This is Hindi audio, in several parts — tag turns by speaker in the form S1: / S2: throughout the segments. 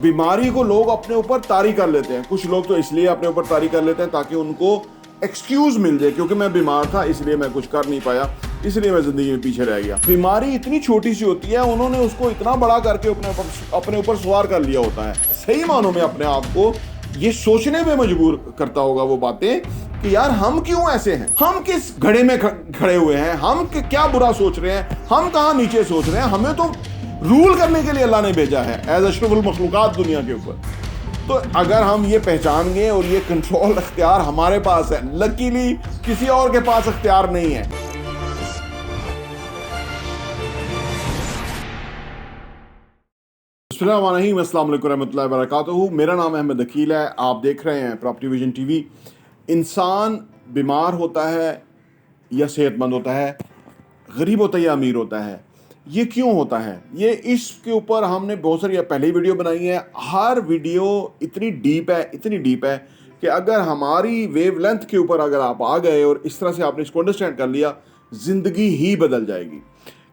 S1: बीमारी को लोग अपने ऊपर तारी कर लेते हैं। कुछ लोग तो इसलिए अपने ऊपर तारी कर लेते हैं ताकि उनको एक्सक्यूज मिल जाए, क्योंकि मैं बीमार था इसलिए मैं कुछ कर नहीं पाया, इसलिए मैं जिंदगी में पीछे रह गया। बीमारी इतनी छोटी सी होती है, उन्होंने उसको इतना बड़ा करके अपने ऊपर सवार कर लिया होता है। सही मानों में अपने आप को ये सोचने में मजबूर करता होगा वो बातें कि यार हम क्यों ऐसे हैं, हम किस घड़े में खड़े हुए हैं, हम क्या बुरा सोच रहे हैं, हम कहाँ नीचे सोच रहे हैं। हमें तो रूल करने के लिए अल्लाह ने भेजा है एज अशरफुल मखलूकात दुनिया के ऊपर। तो अगर हम ये पहचान गए और ये कंट्रोल अख्तियार हमारे पास है, लकीली किसी और के पास अख्तियार नहीं है। अस्सलाम वालेकुम रहमतुल्लाहि व बरकातहू। मेरा नाम अहमद अकील है, आप देख रहे हैं प्रॉपर्टी विजन टीवी। इंसान बीमार होता है या सेहतमंद होता है, गरीब होता है या अमीर होता है, ये क्यों होता है, ये इसके ऊपर हमने बहुत सारी पहले ही वीडियो बनाई है। हर वीडियो इतनी डीप है कि अगर हमारी वेवलेंथ के ऊपर अगर आप आ गए और इस तरह से आपने इसको अंडरस्टैंड कर लिया, ज़िंदगी ही बदल जाएगी।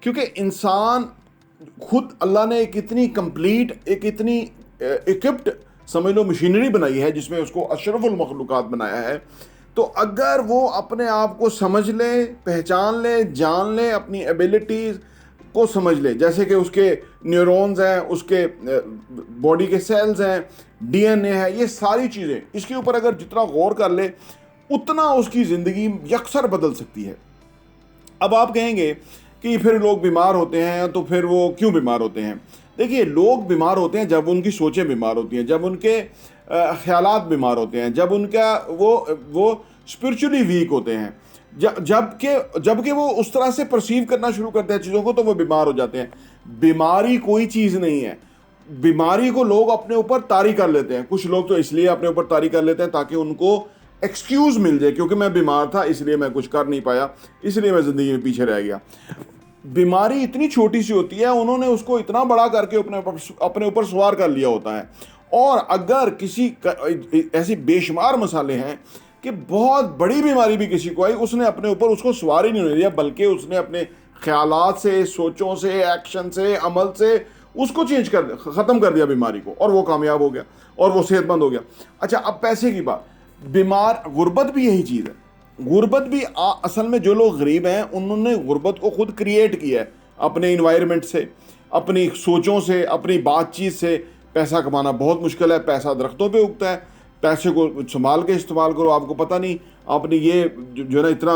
S1: क्योंकि इंसान खुद अल्लाह ने एक इतनी कंप्लीट, एक इतनी इक्विप्ड समझ लो मशीनरी बनाई है जिसमें उसको अशरफुल मखलूकात बनाया है। तो अगर वो अपने आप को समझ ले, पहचान ले, जान ले, अपनी एबिलिटीज़ को समझ ले, जैसे कि उसके न्यूरॉन्स हैं, उसके बॉडी के सेल्स हैं, डीएनए है, ये सारी चीज़ें, इसके ऊपर अगर जितना गौर कर ले उतना उसकी ज़िंदगी यकसर बदल सकती है। अब आप कहेंगे कि फिर लोग बीमार होते हैं, तो फिर वो क्यों बीमार होते हैं? देखिए, लोग बीमार होते हैं जब उनकी सोचें बीमार होती हैं, जब उनके ख्यालात बीमार होते हैं, जब उनका वो स्पिरिचुअली वीक होते हैं, जबकि वो उस तरह से परसीव करना शुरू करते हैं चीज़ों को, तो वो बीमार हो जाते हैं। बीमारी कोई चीज़ नहीं है। बीमारी को लोग अपने ऊपर तारी कर लेते हैं। कुछ लोग तो इसलिए अपने ऊपर तारी कर लेते हैं ताकि उनको एक्सक्यूज मिल जाए, क्योंकि मैं बीमार था इसलिए मैं कुछ कर नहीं पाया, इसलिए मैं ज़िंदगी में पीछे रह गया। बीमारी इतनी छोटी सी होती है, उन्होंने उसको इतना बड़ा करके अपने ऊपर सवार कर लिया होता है। और अगर किसी ऐसी बेशुमार मसाले हैं कि बहुत बड़ी बीमारी भी किसी को आई, उसने अपने ऊपर उसको सवार ही नहीं होने दिया, बल्कि उसने अपने ख्यालात से, सोचों से, एक्शन से, अमल से उसको ख़त्म कर दिया बीमारी को, और वो कामयाब हो गया और वो सेहतमंद हो गया। अच्छा, अब पैसे की बात, गुर्बत भी यही चीज़ है। गुर्बत भी असल में जो लोग गरीब हैं उन्होंने गुर्बत को खुद क्रिएट किया है, अपने इन्वायरमेंट से, अपनी सोचों से, अपनी बातचीत से। पैसा कमाना बहुत मुश्किल है, पैसा दरख्तों पे उगता है, पैसे को संभाल के इस्तेमाल करो। आपको पता नहीं आपने ये जो ना इतना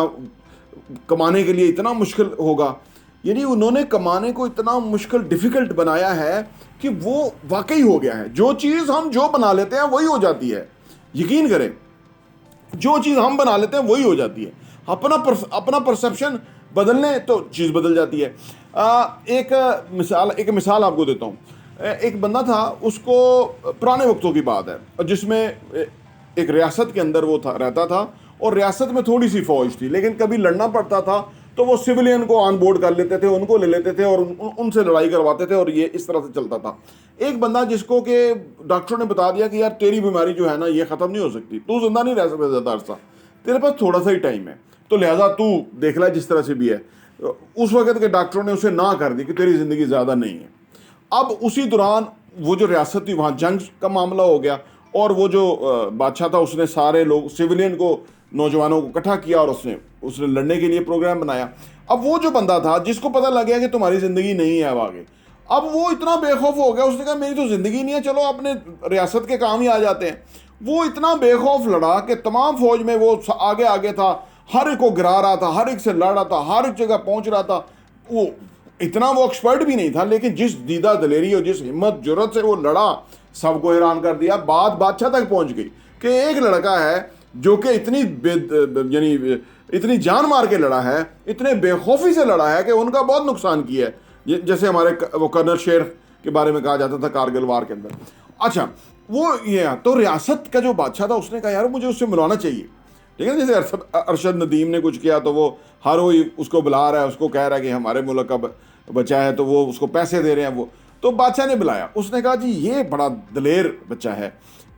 S1: कमाने के लिए इतना मुश्किल होगा, यानी उन्होंने कमाने को इतना मुश्किल, डिफ़िकल्ट बनाया है कि वो वाकई हो गया है। जो चीज़ हम जो बना लेते हैं वही हो जाती है। यकीन करें, जो चीज़ हम बना लेते हैं वही हो जाती है। अपना परसेप्शन बदलने तो चीज़ बदल जाती है। एक मिसाल आपको देता हूँ। एक बंदा था, उसको पुराने वक्तों की बात है, जिसमें एक रियासत के अंदर वो रहता था, और रियासत में थोड़ी सी फौज थी, लेकिन कभी लड़ना पड़ता था तो वो सिविलियन को ऑन बोर्ड कर लेते थे, उनको ले लेते थे और उनसे लड़ाई करवाते थे, और ये इस तरह से चलता था। एक बंदा जिसको कि डॉक्टरों ने बता दिया कि यार तेरी बीमारी जो है ना ये ख़त्म नहीं हो सकती, तू जिंदा नहीं रह सकता ज़्यादा अरसा, तेरे पास थोड़ा सा ही टाइम है, तो लिहाजा तू देख ले जिस तरह से भी है। उस वक्त के डॉक्टरों ने उसे ना कर दी कि तेरी ज़िंदगी ज़्यादा नहीं है। अब उसी दौरान वो जो रियासत थी वहाँ जंग का मामला हो गया, और वो जो बादशाह था उसने सारे लोग, सिविलियन को, नौजवानों को इकट्ठा किया और उसने लड़ने के लिए प्रोग्राम बनाया। अब वो जो बंदा था जिसको पता लग गया कि तुम्हारी ज़िंदगी नहीं है अब आगे, अब वो इतना बेखौफ हो गया, उसने कहा मेरी तो ज़िंदगी नहीं है, चलो अपने रियासत के काम ही आ जाते हैं। वो इतना बेखौफ लड़ा कि तमाम फौज में वो आगे आगे था, हर एक को गिरा रहा था, हर एक से लड़ रहा था, हर एक जगह पहुँच रहा था। वो इतना वो एक्सपर्ट भी नहीं था, लेकिन जिस दीदा दलेरी और जिस हिम्मत जुर्रत से वो लड़ा, सबको हैरान कर दिया। बात बादशाह तक पहुंच गई कि एक लड़का है जो कि इतनी जान मार के लड़ा है, इतने बेखौफी से लड़ा है कि उनका बहुत नुकसान किया है, जैसे हमारे वो कर्नल शेर के बारे में कहा जाता था कारगिल वार के अंदर। अच्छा, वो ये तो रियासत का जो बादशाह था उसने कहा यार मुझे उससे मिलवाना चाहिए, ठीक है। जैसे अरशद नदीम ने कुछ किया तो वो हर कोई उसको बुला रहा है, उसको कह रहा है कि हमारे मुल्क का बच्चा है, तो वो उसको पैसे दे रहे हैं। वो तो बादशाह ने बुलाया, उसने कहा जी ये बड़ा दलेर बच्चा है,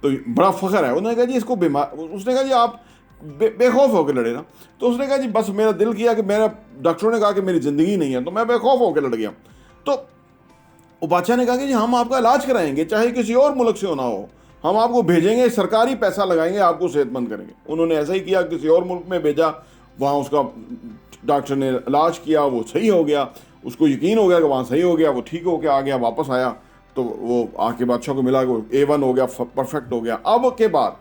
S1: तो बड़ा फ़ख्र है। उन्होंने कहा जी इसको उसने कहा जी आप बेखौफ होकर लड़े ना। तो उसने कहा जी बस मेरा दिल किया कि मेरा, डॉक्टरों ने कहा कि मेरी ज़िंदगी नहीं है, तो मैं बेखौफ होकर लड़ गया। तो वो बादशाह ने कहा कि जी हम आपका इलाज कराएंगे, चाहे किसी और मुल्क से होना हो, हम आपको भेजेंगे, सरकारी पैसा लगाएंगे, आपको सेहतमंद करेंगे। उन्होंने ऐसा ही किया, किसी और मुल्क में भेजा, वहाँ उसका डॉक्टर ने इलाज किया, वो सही हो गया, उसको यकीन हो गया कि वहाँ सही हो गया, वो ठीक हो गया, आ गया, वापस आया तो वो आके बादशाह को मिला, वो A1 हो गया, परफेक्ट हो गया। अब के बाद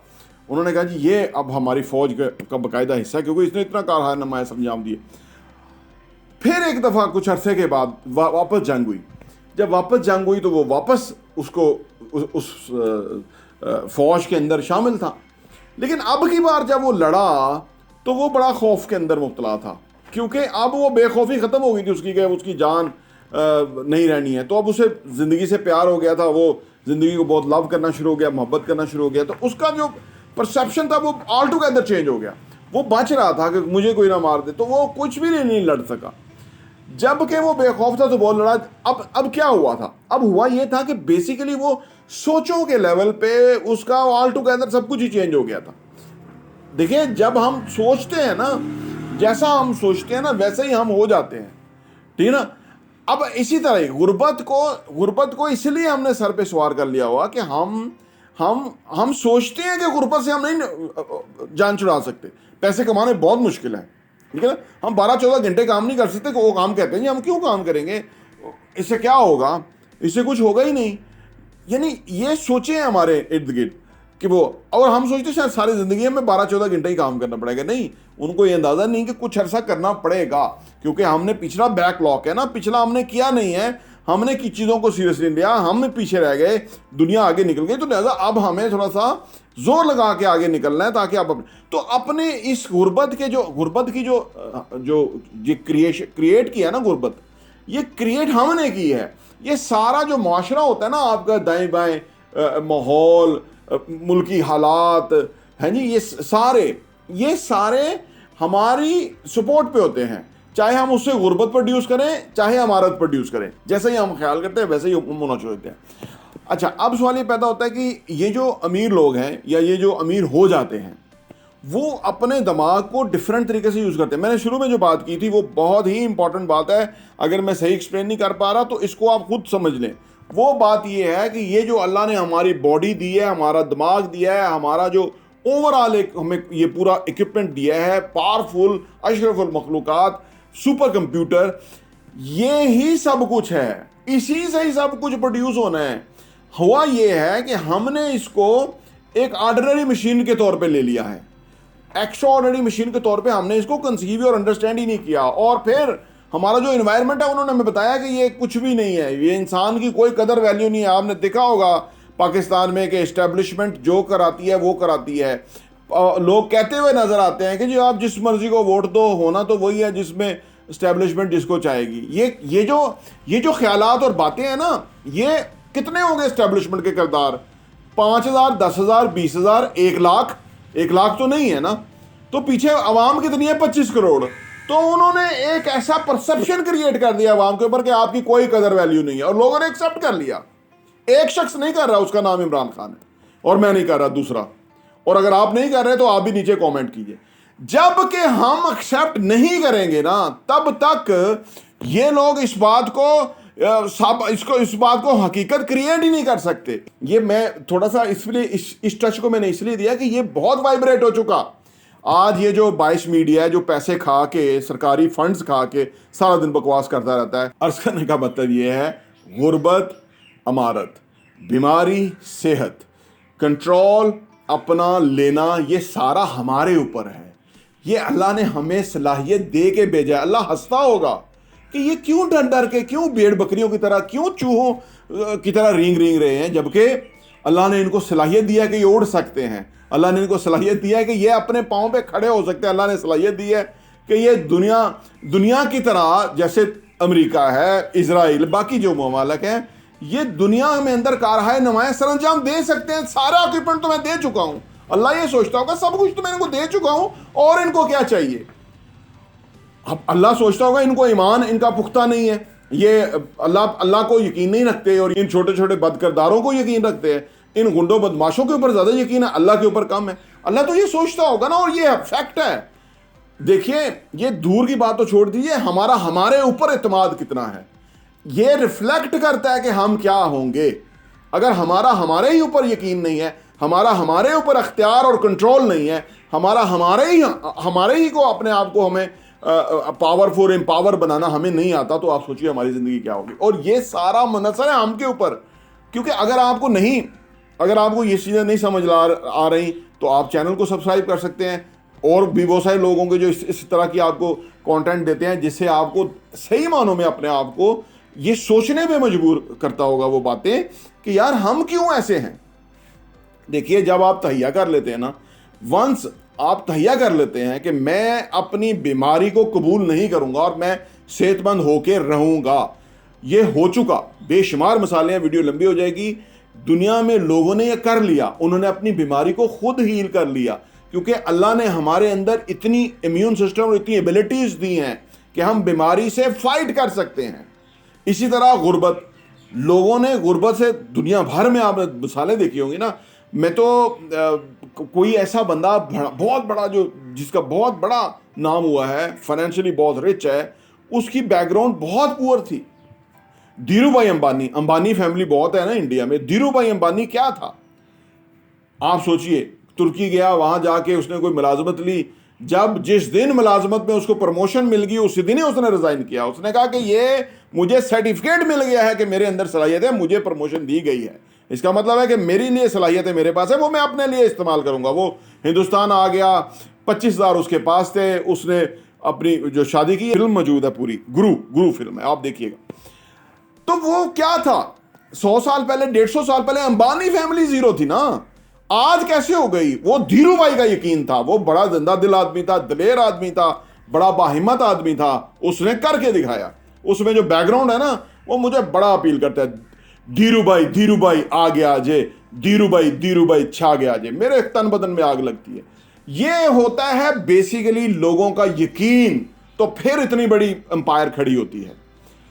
S1: उन्होंने कहा जी ये अब हमारी फ़ौज का बाकायदा हिस्सा, क्योंकि इसने इतना कारनामा अंजाम दिए। फिर एक दफ़ा कुछ अरसे के बाद वापस जंग हुई। जब वापस जंग हुई तो वो वापस उसको उस फ़ौज के अंदर शामिल था। लेकिन अब की बार जब वो लड़ा तो वो बड़ा खौफ के अंदर मुब्तला था, क्योंकि अब वो बेखौफी ख़त्म हो गई थी उसकी, कि उसकी जान नहीं रहनी है। तो अब उसे ज़िंदगी से प्यार हो गया था, वो ज़िंदगी को बहुत लव करना शुरू हो गया, मोहब्बत करना शुरू हो गया। तो उसका जो परसेप्शन था वो ऑल टुगेदर चेंज हो गया। वो बच रहा था कि मुझे कोई ना मार दे, तो वो कुछ भी नहीं लड़ सका। जबकि वो बेखौफ था तो बहुत लड़ा। अब क्या हुआ था? अब हुआ ये था कि बेसिकली वो सोचों के लेवल पे उसका ऑल टुगेदर सब कुछ ही चेंज हो गया था। देखिए, जब हम सोचते हैं ना, जैसा हम सोचते हैं ना वैसे ही हम हो जाते हैं, ठीक है ना। अब इसी तरह गुर्बत को इसलिए हमने सर पे सवार कर लिया हुआ कि हम सोचते हैं कि गुर्बत से हम नहीं जान छुड़ा सकते, पैसे कमाने बहुत मुश्किल है, ठीक है ना। हम 12-14 घंटे काम नहीं कर सकते, वो काम कहते हैं जी हम क्यों काम करेंगे, इससे क्या होगा, इससे कुछ होगा ही नहीं। यानी ये सोचे हैं हमारे इर्द गिर्द कि वो, और हम सोचते शायद सारी ज़िंदगी में 12-14 घंटे ही काम करना पड़ेगा। नहीं, उनको ये अंदाज़ा नहीं कि कुछ अर्सा करना पड़ेगा, क्योंकि हमने पिछला बैकलॉग है ना, पिछला हमने किया नहीं है, हमने की चीज़ों को सीरियसली लिया, हम पीछे रह गए, दुनिया आगे निकल गई। तो लिहाजा अब हमें थोड़ा सा जोर लगा के आगे निकलना है, ताकि आप तो अपने इस गुर्बत की जो ये क्रिएट किया ना गुर्बत, ये क्रिएट हमने की है। ये सारा जो माशरा होता है ना आपका, दाएं बाएं माहौल, मुल्की हालात हैं जी, ये सारे हमारी सपोर्ट पे होते हैं। चाहे हम उससे गुर्बत प्रोड्यूस करें, चाहे अमारत प्रोड्यूस करें, जैसे ही हम ख्याल करते हैं वैसे ही हम होना छोड़ते हैं। अच्छा, अब सवाल ये पैदा होता है कि ये जो अमीर लोग हैं या ये जो अमीर हो जाते हैं, वो अपने दिमाग को डिफरेंट तरीके से यूज़ करते हैं। मैंने शुरू में जो बात की थी वो बहुत ही इंपॉर्टेंट बात है, अगर मैं सही एक्सप्लेन नहीं कर पा रहा तो इसको आप खुद समझ लें। वो बात ये है कि ये जो अल्लाह ने हमारी बॉडी दी है, हमारा दिमाग दिया है, हमारा जो ओवरऑल एक हमें ये पूरा इक्विपमेंट दिया है, पावरफुल अशरफुल मखलूकात, सुपर कंप्यूटर, ये ही सब कुछ है, इसी से ही सब कुछ प्रोड्यूस होना है। हुआ ये है कि हमने इसको एक ऑर्डिनरी मशीन के तौर पे ले लिया है, एक्स्ट्रा ऑर्डिनरी मशीन के तौर पे हमने इसको कंसीव और अंडरस्टैंड ही नहीं किया। और फिर हमारा जो इन्वायरमेंट है, उन्होंने हमें बताया कि ये कुछ भी नहीं है, ये इंसान की कोई कदर वैल्यू नहीं है। आपने देखा होगा पाकिस्तान में कि एस्टेब्लिशमेंट जो कराती है वो कराती है। लोग कहते हुए नजर आते हैं कि जी आप जिस मर्जी को वोट दो, होना तो वही है जिसमें एस्टेब्लिशमेंट जिसको चाहेगी। ये जो ख्यालात और बातें हैं ना, ये कितने होंगे एस्टेब्लिशमेंट के किरदार? 5,000, 10,000, 20,000, 1,00,000? 1,00,000 तो नहीं है ना। तो पीछे आवाम कितनी है? 25 करोड़। तो उन्होंने एक ऐसा परसेप्शन क्रिएट कर दिया आवाम के ऊपर कि आपकी कोई कदर वैल्यू नहीं है, और लोगों ने एक्सेप्ट कर लिया। एक शख्स नहीं कर रहा, उसका नाम इमरान खान है, और मैं नहीं कर रहा, दूसरा। और अगर आप नहीं कर रहे तो आप भी नीचे कमेंट कीजिए। जब कि हम एक्सेप्ट नहीं करेंगे ना, तब तक ये लोग इस बात को हकीकत क्रिएट ही नहीं कर सकते। ये मैं थोड़ा सा इसलिए इस टच को मैंने इसलिए दिया कि ये बहुत वाइब्रेट हो चुका। आज ये जो 22 मीडिया है, जो पैसे खा के, सरकारी फंड्स खा के सारा दिन बकवास करता रहता है। अर्ज करने का मतलब ये है, गुर्बत, अमारत, बीमारी, सेहत, कंट्रोल, अपना लेना, ये सारा हमारे ऊपर है। ये अल्लाह ने हमें सलाहियत दे के भेजा है। अल्लाह हंसता होगा कि ये क्यों डर डर के, क्यों भेड़ बकरियों की तरह, क्यों चूहों की तरह रींग रहे हैं, जबकि अल्लाह ने इनको सलाहियत दिया कि ये उड़ सकते हैं। अल्लाह ने इनको सलाहियत दिया है कि ये अपने पाँव पे खड़े हो सकते हैं। अल्लाह ने सलाहियत दी है कि ये दुनिया की तरह, जैसे अमेरिका है, इजराइल, बाकी जो ममालिक हैं, ये दुनिया में अंदर कारहाय नुमाया सरंजाम दे सकते हैं। सारा इक्विपमेंट तो मैं दे चुका हूं। अल्लाह ये सोचता होगा सब कुछ तो मैं इनको दे चुका हूं, और इनको क्या चाहिए? अब अल्लाह सोचता होगा इनको ईमान इनका पुख्ता नहीं है, ये अल्लाह को यकीन नहीं रखते, और इन छोटे छोटे बदकिरदारों को यकीन रखते हैं, इन गुंडों बदमाशों के ऊपर ज़्यादा यकीन है, अल्लाह के ऊपर कम है। अल्लाह तो ये सोचता होगा ना, और ये फैक्ट है। देखिए, ये दूर की बात तो छोड़ दीजिए, हमारे ऊपर एतमाद कितना है। ये रिफ्लेक्ट करता है कि हम क्या होंगे। अगर हमारा हमारे ही ऊपर यकीन नहीं है, हमारा हमारे ऊपर अख्तियार और कंट्रोल नहीं है, हमारा हमारे ही को अपने आप को हमें पावरफुल एम्पावर बनाना हमें नहीं आता, तो आप सोचिए हमारी ज़िंदगी क्या होगी। और ये सारा मुनहसर है हम के ऊपर, क्योंकि अगर आपको ये चीज़ें नहीं समझ आ रही तो आप चैनल को सब्सक्राइब कर सकते हैं। और भी बहुत सारे लोग होंगे जो इस तरह की आपको कंटेंट देते हैं जिससे आपको सही मानों में अपने आप को ये सोचने पे मजबूर करता होगा वो बातें कि यार हम क्यों ऐसे हैं। देखिए, जब आप तहिया कर लेते हैं ना, वंस आप तहिया कर लेते हैं कि मैं अपनी बीमारी को कबूल नहीं करूंगा और मैं सेहतमंद होकर रहूंगा, ये हो चुका। बेशुमार मिसालें हैं, वीडियो लंबी हो जाएगी। दुनिया में लोगों ने ये कर लिया, उन्होंने अपनी बीमारी को खुद हील कर लिया, क्योंकि अल्लाह ने हमारे अंदर इतनी इम्यून सिस्टम और इतनी एबिलिटीज दी हैं कि हम बीमारी से फाइट कर सकते हैं। इसी तरह गुर्बत, लोगों ने गुर्बत से दुनिया भर में आपने मिसालें देखी होंगी ना। मैं तो कोई ऐसा बंदा बहुत बड़ा जो जिसका बहुत बड़ा नाम हुआ है, फाइनेंशियली बहुत रिच है, उसकी बैकग्राउंड बहुत पुअर थी। धीरूभाई अंबानी, अंबानी फैमिली बहुत है ना इंडिया में। धीरूभाई अंबानी क्या था आप सोचिए, तुर्की गया, वहां जाके उसने कोई मुलाजमत ली। जिस दिन मुलाजमत में उसको प्रमोशन मिल गई, उसी दिन ही उसने रिजाइन किया। उसने कहा कि ये मुझे सर्टिफिकेट मिल गया है कि मेरे अंदर सलाहियत है, मुझे प्रमोशन दी गई है। इसका मतलब है कि मेरे लिए सलाहियत है, मेरे पास है, वो मैं अपने लिए इस्तेमाल करूंगा। वो हिंदुस्तान आ गया, 25,000 उसके पास थे, उसने अपनी जो शादी की, फिल्म मौजूद है पूरी, गुरु फिल्म है, आप देखिएगा। तो वो क्या था 100 साल पहले, 150 साल पहले अंबानी फैमिली जीरो थी ना। आज कैसे हो गई? वो धीरूभाई का यकीन था, वो बड़ा जिंदा दिल आदमी था, दिलेर आदमी था, बड़ा बाहिम्मत आदमी था, उसने करके दिखाया। उसमें जो बैकग्राउंड है ना, वो मुझे बड़ा अपील करता है। धीरूभाई आ गया जे, धीरूभाई छा गया जे, मेरे तन बदन में आग लगती है। ये होता है बेसिकली लोगों का यकीन, तो फिर इतनी बड़ी एम्पायर खड़ी होती है।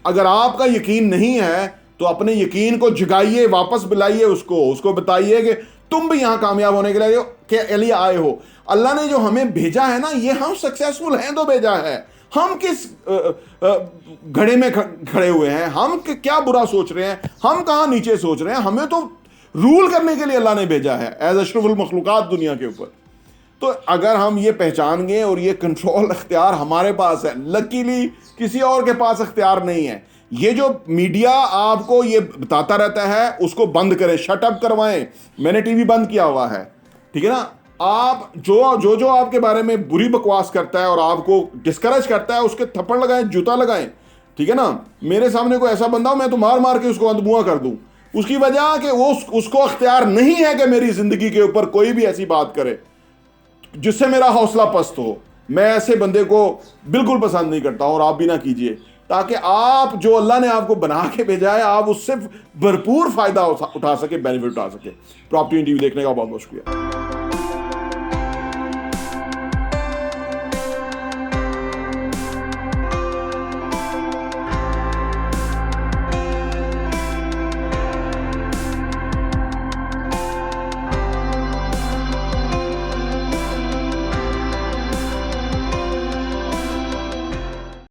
S1: अगर आपका यकीन नहीं है तो अपने यकीन को जगाइए, वापस बुलाइए उसको बताइए कि तुम भी यहां कामयाब होने के लिए आए हो। अल्लाह ने जो हमें भेजा है ना, ये हम सक्सेसफुल हैं तो भेजा है। हम किस घड़े में खड़े हुए हैं, हम क्या बुरा सोच रहे हैं, हम कहां नीचे सोच रहे हैं। हमें तो रूल करने के लिए अल्लाह ने भेजा है एज अशरफुल मखलूकात दुनिया के ऊपर। तो अगर हम ये पहचान गए और ये कंट्रोल अख्तियार हमारे पास है, लकीली किसी और के पास अख्तियार नहीं है। ये जो मीडिया आपको ये बताता रहता है, उसको बंद करें, शटअप करवाएं। मैंने टीवी बंद किया हुआ है, ठीक है ना। आप जो आपके बारे में बुरी बकवास करता है और आपको डिस्करेज करता है, उसके थप्पड़ लगाएं, जूता लगाएं, ठीक है ना। मेरे सामने कोई ऐसा बंदा हो, मैं तो मार के उसको अंधमुआ कर दूं। उसकी वजह कि वो उसको अख्तियार नहीं है कि मेरी जिंदगी के ऊपर कोई भी ऐसी बात करे जिससे मेरा हौसला पस्त हो। मैं ऐसे बंदे को बिल्कुल पसंद नहीं करता और आप भी ना कीजिए, ताकि आप जो अल्लाह ने आपको बना के भेजा है, आप उससे भरपूर फायदा उठा सके, बेनिफिट उठा सके। प्रॉपर्टी टीवी देखने का बहुत बहुत शुक्रिया।